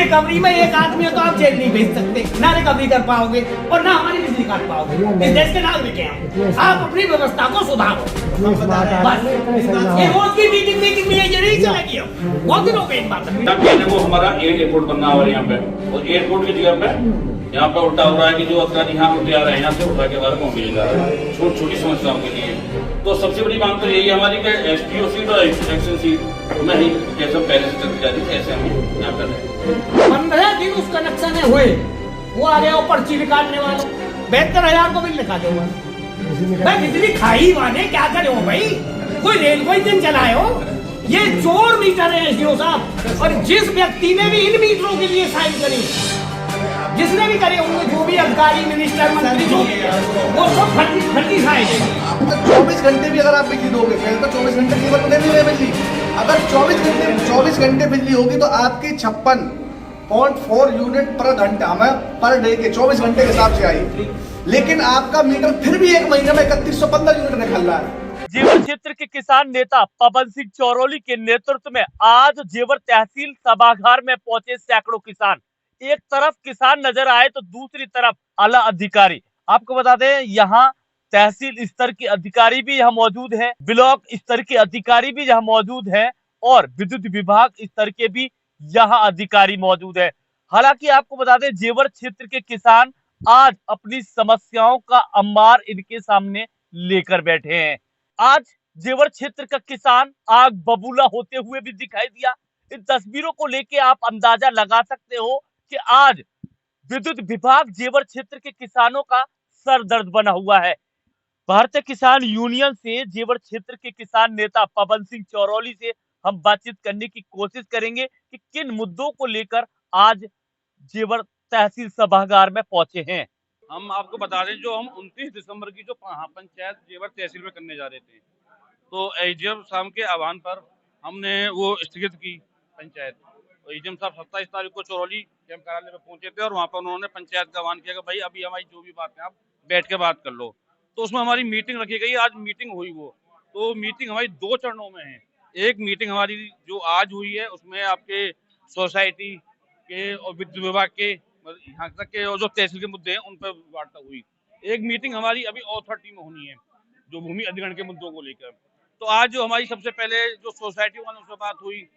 Recovery में एक आदमी है तो आप जेल नहीं भेज सकते, ना रिकवरी कर पाओगे और ना हमारी बिजली काट पाओगे। इस देश के नागरिक हैं आप अपनी व्यवस्था को सुधारो बस। ये रोज की मीटिंग में ये नहीं चलेगी, बहुत दिन हो गए इन बातों। वो हमारा एयरपोर्ट बनना हुआ है यहाँ पे, और एयरपोर्ट की जगह पे यहाँ पे उल्टा हो रहा है कि जो अधिकारी यहाँ उठे आ रहे हैं यहाँ से उठा के बाहर पहुँच जा रहा है छोटी छोटी समस्याओं के लिए। तो सबसे बड़ी मांग तो यही हमारी कि एसपीओ सीट और एक्शन सीट में ही जैसे पहले से चलती जा रही थी ऐसे हम यहाँ कर रहे हैं। 15 दिन उस कनेक्शन में हुए, वो आ गया वो पर्ची निकालने वाला 72,000 को बिल लिखा दो। मैं बिजली खाई वाले क्या करे हो भाई, कोई रेल कोई दिन चलाए हो, ये चोर मीटर है एसडीओ साहब। और जिस व्यक्ति ने भी इन मीटरों के लिए साइन करी, जिसने भी करे होंगे, जो भी अधिकारी मिनिस्टर मंत्री जो वो सब फटी साइन है। 24 घंटे भी अगर आप बिजली दोगे, पहले तो 24 घंटे केवल उन्हें नहीं बिजली, अगर 24 घंटे बिजली होगी तो आपकी 56.4 यूनिट पर घंटा में पर डे के 24 घंटे के हिसाब से आई, लेकिन आपका मीटर फिर भी एक महीने में 3115 यूनिट निकल रहा है। जेवर क्षेत्र के किसान नेता पवन सिंह चौरोली के नेतृत्व में आज जेवर तहसील सभागार में पहुंचे सैकड़ों किसान। एक तरफ किसान नजर आए तो दूसरी तरफ आला अधिकारी। आपको बता दें यहाँ तहसील स्तर के अधिकारी भी यहाँ मौजूद हैं, ब्लॉक स्तर के अधिकारी भी यहाँ मौजूद हैं और विद्युत विभाग स्तर के भी यहाँ अधिकारी मौजूद है। हालांकि आपको बता दें जेवर क्षेत्र के किसान आज अपनी समस्याओं का अंबार इनके सामने लेकर बैठे हैं। आज जेवर क्षेत्र का किसान आग बबूला होते हुए भी दिखाई दिया। इन तस्वीरों को लेके आप अंदाजा लगा सकते हो कि आज विद्युत विभाग जेवर क्षेत्र के किसानों का सरदर्द बना हुआ है। भारतीय किसान यूनियन से जेवर क्षेत्र के किसान नेता पवन सिंह चौरोली से हम बातचीत करने की कोशिश करेंगे कि किन मुद्दों को लेकर आज जेवर तहसील सभागार में पहुंचे हैं। हम आपको बता दें जो हम 29 दिसंबर की जो पंचायत जेवर तहसील में करने जा रहे थे, तो एजीएम साहब के आह्वान पर हमने वो स्थगित की पंचायत। तो एजीएम साहब 27 तारीख को चौरोली कैंप कार्यालय में पहुंचे थे और वहाँ पर उन्होंने पंचायत का आह्वान किया कि भाई अभी हमारी जो भी बात है आप बैठ के बात कर लो। तो उसमें हमारी मीटिंग रखी गई, आज मीटिंग हुई वो। तो मीटिंग हमारी 2 चरणों में है। एक मीटिंग हमारी जो आज हुई है उसमें आपके सोसाइटी के और विद्युत विभाग के यहाँ तक के और जो तहसील के मुद्दे हैं उन पर वार्ता हुई। एक मीटिंग हमारी अभी अथॉरिटी में होनी है जो भूमि अधिग्रहण के मुद्दों को लेकर। तो आज जो हमारी सबसे पहले जो सोसाइटी वालों से बात हुई,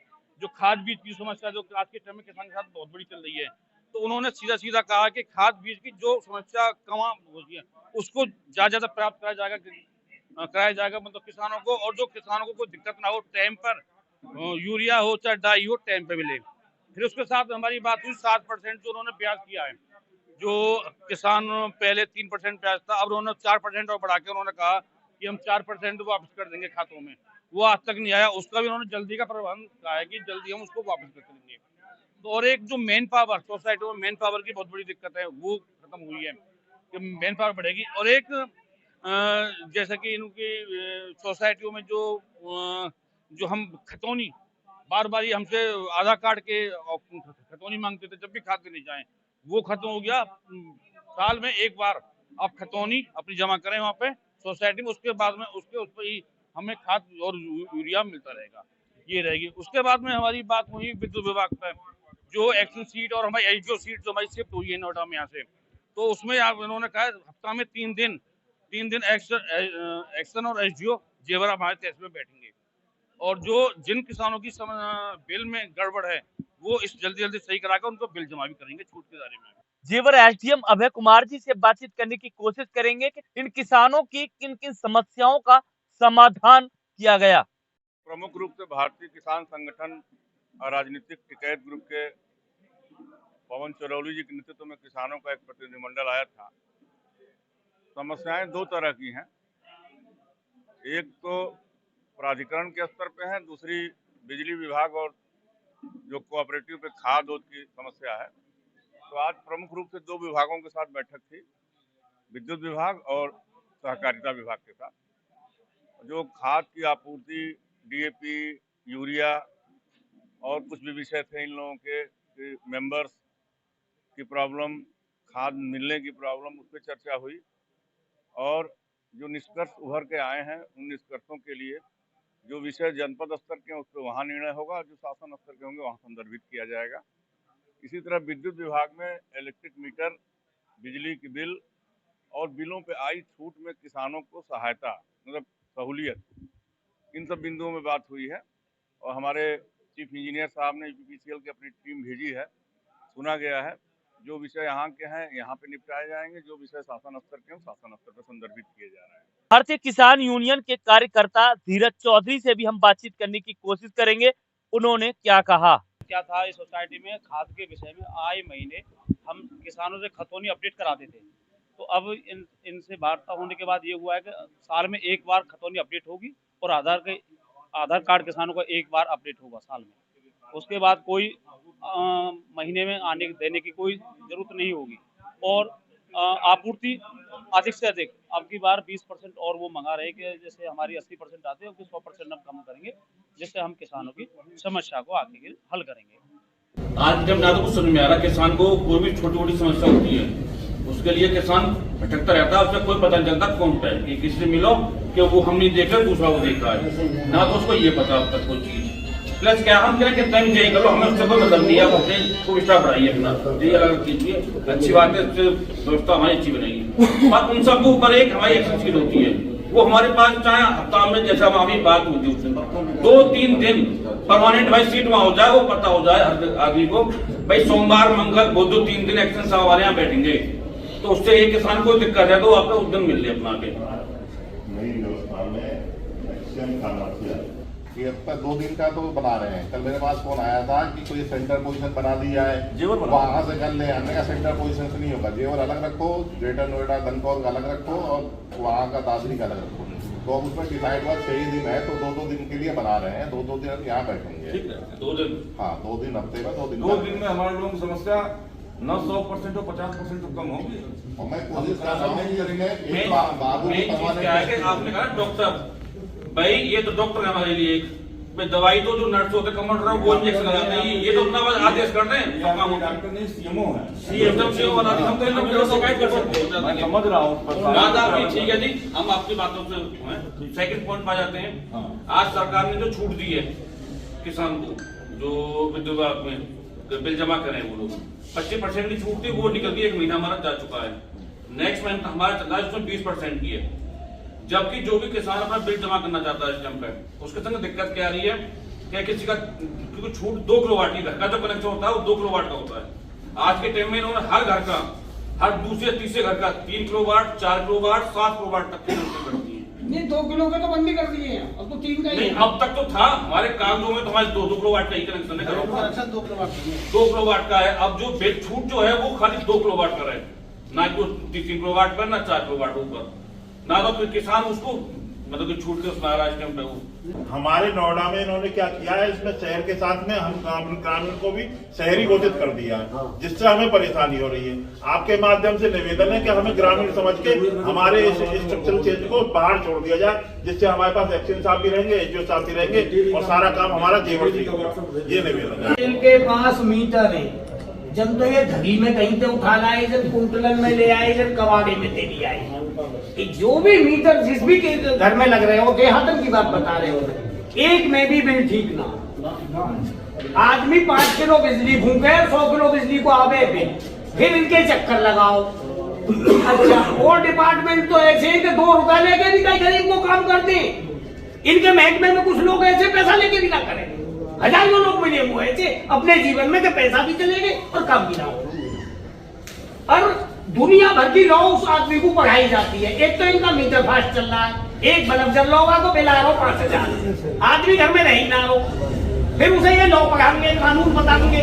जो खाद बीज की समस्या जो आज के टाइम में किसान के साथ बहुत बड़ी चल रही है, तो उन्होंने सीधा सीधा कहा कि खाद बीज की जो समस्या कहाँ होती है उसको ज्यादा प्राप्त कराया जाएगा मतलब किसानों को, और जो किसानों को कोई दिक्कत ना हो, टाइम पर यूरिया हो चाहे डाई हो टाइम पे मिले। फिर उसके साथ हमारी बात हुई 7% जो उन्होंने ब्याज किया है, जो किसान पहले 3% ब्याज था, अब उन्होंने 4% और बढ़ा के उन्होंने कहा कि हम 4% वापस कर देंगे खातों में। वो आज तक नहीं आया, उसका भी उन्होंने जल्दी का प्रबंध कहा है कि जल्दी हम उसको वापस कर देंगे। तो और एक जो मेन पावर सोसाइटी में मेन पावर की बहुत बड़ी दिक्कत है वो खत्म हुई है कि मेन पावर बढ़ेगी। और एक जैसे कि इनकी सोसाइटियों में जो हम खतौनी बार बार ये हमसे आधार कार्ड के खतौनी मांगते थे जब भी खाद देने जाएं, वो खत्म हो गया। साल में एक बार आप खतौनी अपनी जमा करें वहाँ पे सोसाइटी में, उसके बाद में उसके उस पर ही हमें खाद और यूरिया मिलता रहेगा, ये रहेगी। उसके बाद में हमारी बात हुई विद्युत विभाग पर, जो एक्शन सीट और हमारी एचजीओ सीट जो हमारी शिफ्ट हुई है नोएडा में यहाँ से, तो उसमें उन्होंने कहा हफ्ता में 3 दिन एक्शन और एचजीओ जेवर हमारे तहसील में बैठेंगे, और जो जिन किसानों की बिल में गड़बड़ है वो इस जल्दी सही कराकर उनको बिल जमा भी करेंगे छूट के दायरे में। जेवर एसडीएम अभय कुमार जी से बातचीत करने की कोशिश करेंगे कि इन किसानों की किन किन समस्याओं का समाधान किया गया। प्रमुख रूप से भारतीय किसान संगठन और राजनीतिक टिकैत ग्रुप के पवन चौरोली जी के नेतृत्व में किसानों का एक प्रतिनिधिमंडल आया था। समस्याएं 2 तरह की हैं, एक तो प्राधिकरण के स्तर पे है, दूसरी बिजली विभाग और जो कोऑपरेटिव पे खाद की समस्या है। तो आज प्रमुख रूप से 2 विभागों के साथ बैठक थी, विद्युत विभाग और सहकारिता विभाग के साथ। जो खाद की आपूर्ति, डीएपी, यूरिया और कुछ भी विषय थे इन लोगों के मेंबर्स की प्रॉब्लम, खाद मिलने की प्रॉब्लम, उस पर चर्चा हुई। और जो निष्कर्ष उभर के आए हैं उन निष्कर्षों के लिए जो विषय जनपद स्तर के उस पर वहाँ निर्णय होगा, जो शासन स्तर के होंगे वहाँ संदर्भित किया जाएगा। इसी तरह विद्युत विभाग में इलेक्ट्रिक मीटर, बिजली की बिल और बिलों पे आई छूट में किसानों को सहायता मतलब सहूलियत, इन सब बिंदुओं में बात हुई है। और हमारे चीफ इंजीनियर साहब ने यूपीपीसीएल की अपनी टीम भेजी है, सुना गया है। जो विषय यहाँ के हैं यहाँ पे निपटाए जाएंगे, जो विषय शासन स्तर के हैं शासन स्तर पर संदर्भित किए जा रहे हैं। भारतीय किसान यूनियन के कार्यकर्ता धीरज चौधरी से भी हम बातचीत करने की कोशिश करेंगे। उन्होंने क्या कहा? क्या था इस सोसाइटी में खाद के विषय में आए महीने हम किसानों से खतौनी अपडेट कराते थे। तो अब इनसे वार्ता होने के बाद ये हुआ है कि साल में एक बार खतौनी अपडेट होगी और आधार कार्ड किसानों का एक बार अपडेट होगा साल में। उसके बाद कोई महीने में आने देने की कोई जरूरत नहीं होगी। और आपूर्ति अधिक से अधिक अब की बार 20% और वो मंगा रहे कि जैसे हमारी 80% आते हैं उसकी 100% हम कम करेंगे, जिससे हम किसानों की समस्या को आगे हल करेंगे। आज जब ना तो कुछ समझ में आ रहा, किसान को कोई भी छोटी मोटी समस्या होती है उसके लिए किसान भटकता रहता है, उससे कोई पता नहीं चलता कौन पे कि किससे मिलो कि वो हम नहीं देख रहे दूसरा वो देख रहा है ना, तो उसको ये पता अब तक कोई चीज। प्लस क्या हम करें कितना भी चाहिए करो, हमें उससे कोई मतलब नहीं है। आप अपने को स्टाफ बढ़ाइए अपना, ये अलग कीजिए, अच्छी बात है, उससे व्यवस्था हमारी अच्छी बनाइए। और उन सबके ऊपर एक हमारी एक चीज होती है, वो हमारे पास चाहे हफ्ता में जैसा अभी बात हुई उससे 2-3 दिन परमानेंट भाई सीट वहां हो जाए, वो पता हो जाए हर आदमी को भाई सोमवार मंगल बुध 3 दिन एक्शन साहब हमारे यहाँ बैठेंगे, तो उससे एक किसान को दिक्कत है तो आपको उस दिन मिल ले अपना के। नई व्यवस्था में एक्शन खाना चाहिए कि अब तक 2 दिन का तो बना रहे हैं। कल मेरे पास फोन आया था कि कोई सेंटर पोजीशन बना दिया है, वहां से कर ले, अन्य का सेंटर पोजीशन से नहीं होगा। जेवर अलग रखो, ग्रेटर नोएडा धनकौर का अलग रखो और वहाँ का दादरी का अलग रखो। तो अब उसमें डिसाइड हुआ 6 दिन है तो 2-2 दिन के लिए बना रहे हैं। 2-2 दिन यहाँ बैठेंगे। 2 दिन, हाँ 2 दिन हफ्ते में 2 दिन। 2 दिन में हमारे लोगों की समस्या 100% और 50% तो कम होगी। और मैं कोशिश कर रहा हूँ कि आपने कहा डॉक्टर भाई, ये तो डॉक्टर है हमारे लिए, दवाई तो जो नर्स होते कमांडर वो इंजेक्शन लगाते हैं, ये तो अपना बस आदेश करते हैं। डॉक्टर नहीं सीएमओ है, सीएमओ वाला हम तो इन शिकायत कर सकते हैं। मैं समझ रहा हूँ। ठीक है जी, हम आपकी बातों से सेकंड पॉइंट पा जाते हैं। आज सरकार ने जो छूट दी है किसान को, जो विद्युत विभाग में बिल जमा करें वो लोग 25% की छूट थी, वो निकल गई, 1 महीना हमारा जा चुका है। नेक्स्ट मंथ हमारा चल रहा है उसमें 20% की है। जबकि जो भी किसान अपना बिल जमा करना चाहता है स्टैंप पे, उसके संग दिक्कत क्या आ रही है क्या किसी का, क्योंकि छूट 2 किलोवाट की घर का जो कनेक्शन होता है वो 2 किलोवाट का होता है। आज के टाइम में इन्होंने हर घर का, हर दूसरे तीसरे घर का 3 किलोवाट, 4 किलोवाट, 7 किलोवाट तक की कनेक्शन करती है। नहीं 2 किलो के तो बंदी कर दिए हैं, अब तो 3 का ही नहीं, अब तक तो था हमारे कागजों में तो हमारे 2 किलोवाट का ही कनेक्शन है, 2 किलोवाट का है। अब जो बिल छूट जो है वो खाली 2 किलोवाट का है, ना कि 3 किलोवाट पर, ना 4 किलोवाट ऊपर, ना तो किसान उसको मतलब कि छूट के उसमें आ रहा है वो। हमारे नोएडा में इन्होंने क्या किया है, इसमें शहर के साथ में हम ग्रामीण को भी शहरी घोषित कर दिया है, जिससे हमें परेशानी हो रही है। आपके माध्यम से निवेदन है कि हमें ग्रामीण समझ के हमारे इस स्ट्रक्चरल चेंज को बाहर छोड़ दिया जाए, जिससे हमारे पास एक्शन साहब भी रहेंगे, एसडीओ साहब भी रहेंगे और सारा काम हमारा जेवर से होगा। ये निवेदन है। इनके पास मीटर है, जब तो ये धगी में कहीं से उठा लाए, जब कुंटलन में ले आए, जब कबाड़े में दे दिया है। जो भी मीटर जिस भी के घर में लग रहे हो, देहातन की बात बता रहे हो, एक में भी बिल ठीक ना। आदमी 5 किलो बिजली फूके, 100 किलो बिजली को आवे बिल, फिर इनके चक्कर लगाओ। अच्छा, और डिपार्टमेंट तो ऐसे हैं कि 2 रुपए लेके भी कई गरीब को काम करते हैं। इनके महकमे में कुछ लोग ऐसे पैसा लेके भी ना करें, हजारों लोग मिले हुए ऐसे अपने जीवन में कि पैसा भी चलेंगे और काम भी ना हो। और दुनिया भर की लॉ उस आदमी को पढ़ाई जाती है। एक तो इनका मीटर फास्ट चल रहा है, एक बल्ब जल रहा होगा तो बिल आ रहा हो 5000, आदमी घर में रह ही ना हो, फिर उसे ये लॉ पढ़ाएंगे, कानून बताएंगे।